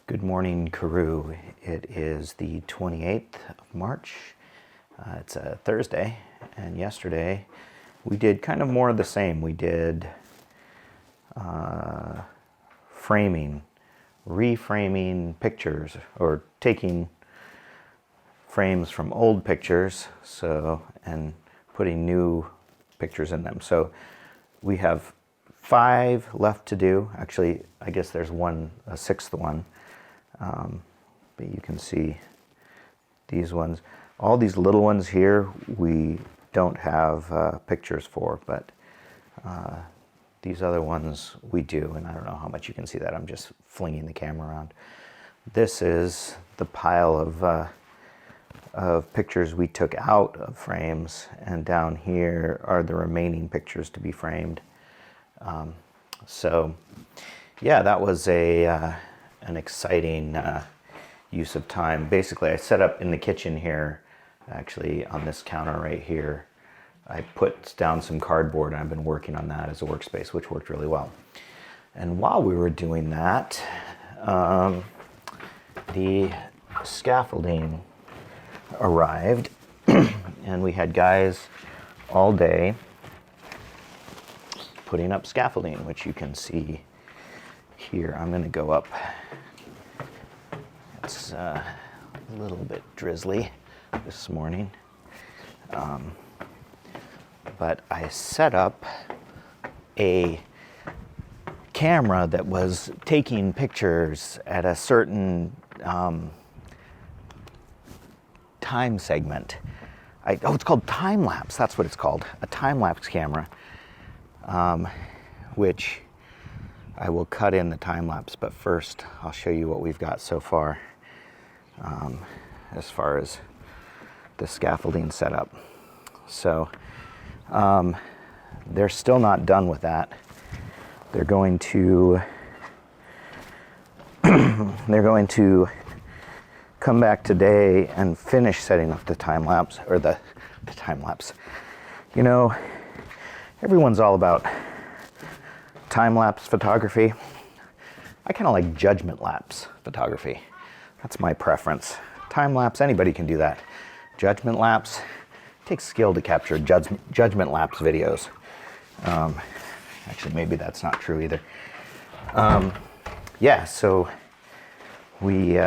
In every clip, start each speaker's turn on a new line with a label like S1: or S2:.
S1: Good morning, Karoo. It is the 28th of March. It's a Thursday, and yesterday we did kind of more of the same. We did framing, reframing pictures, or taking frames from old pictures, and putting new pictures in them. So we have 5 left to do. Actually, I guess there's a sixth one. But you can see these ones. All these little ones here we don't have pictures for, but these other ones we do, and I don't know how much you can see that. I'm just flinging the camera around. This is the pile of pictures we took out of frames, and down here are the remaining pictures to be framed. So yeah, that was an exciting use of time. Basically, I set up in the kitchen here, actually on this counter right here. I put down some cardboard, and I've been working on that as a workspace, which worked really well. And while we were doing that, the scaffolding arrived, and we had guys all day putting up scaffolding, which you can see here. I'm going to go up. It's a little bit drizzly this morning, but I set up a camera that was taking pictures at a certain time segment. It's called time lapse. That's what it's called, a time lapse camera, which I will cut in the time lapse, but first I'll show you what we've got so far as far as the scaffolding setup. So they're still not done with that. They're going to come back today and finish setting up the time lapse, or the time lapse. You know, everyone's all about time-lapse photography. I kind of like judgment-lapse photography. That's my preference. Time-lapse, anybody can do that. Judgment-lapse, takes skill to capture judgment-lapse videos. Actually, maybe that's not true either. Yeah, so we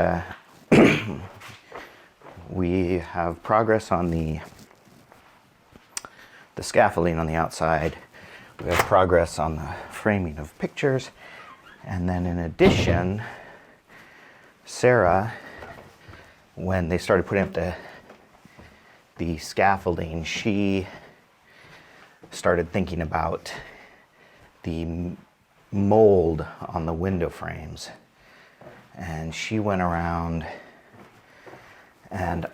S1: we have progress on the scaffolding on the outside. We have progress on the framing of pictures. And then in addition, Sarah, when they started putting up the scaffolding, she started thinking about the mold on the window frames. And she went around and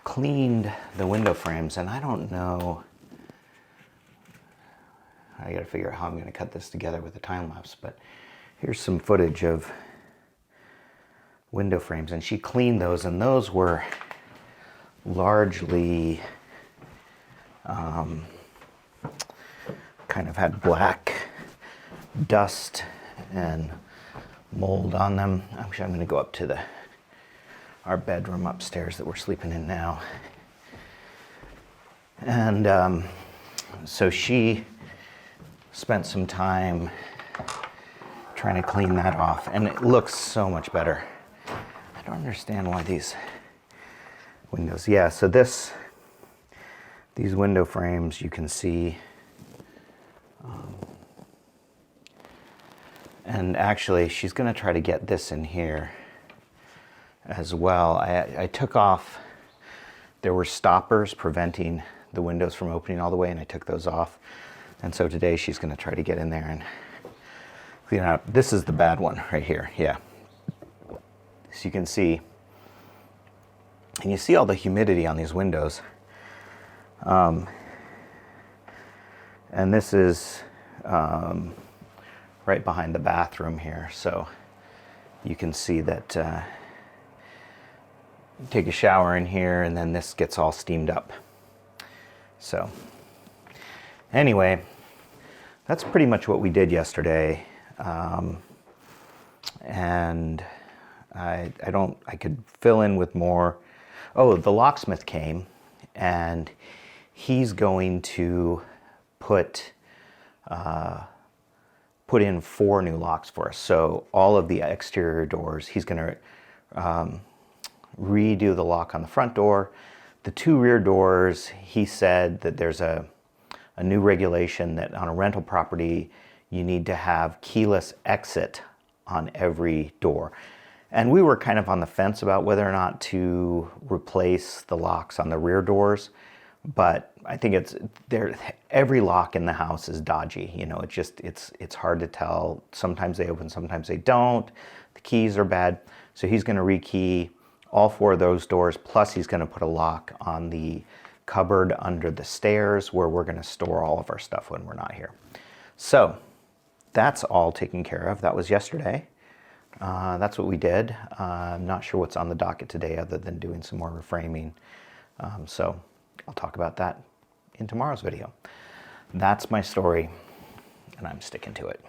S1: cleaned the window frames, and I don't know, I gotta figure out how I'm gonna cut this together with the time lapse, but here's some footage of window frames, and she cleaned those, and those were largely kind of had black dust and mold on them. Actually, I'm gonna go up to our bedroom upstairs that we're sleeping in now. And so she spent some time trying to clean that off, and it looks so much better. I don't understand why these windows, yeah, so these window frames, you can see, and actually she's gonna try to get this in here as well. I took off, there were stoppers preventing the windows from opening all the way, and I took those off. And so today she's going to try to get in there and clean it out. This is the bad one right here, yeah. So you can see, and you see all the humidity on these windows. And this is right behind the bathroom here. So you can see that take a shower in here, and then this gets all steamed up. So anyway, that's pretty much what we did yesterday. And I could fill in with more. Oh, the locksmith came, and he's going to put in 4 new locks for us. So all of the exterior doors, he's going to redo the lock on the front door. The 2 rear doors, he said that there's a new regulation that on a rental property, you need to have keyless exit on every door. And we were kind of on the fence about whether or not to replace the locks on the rear doors, but I think it's there. Every lock in the house is dodgy. You know, it's hard to tell. Sometimes they open, sometimes they don't. The keys are bad. So he's going to rekey all 4 of those doors, plus he's going to put a lock on the cupboard under the stairs where we're going to store all of our stuff when we're not here. So that's all taken care of. That was yesterday. That's what we did. I'm not sure what's on the docket today other than doing some more reframing. So I'll talk about that in tomorrow's video. That's my story, and I'm sticking to it.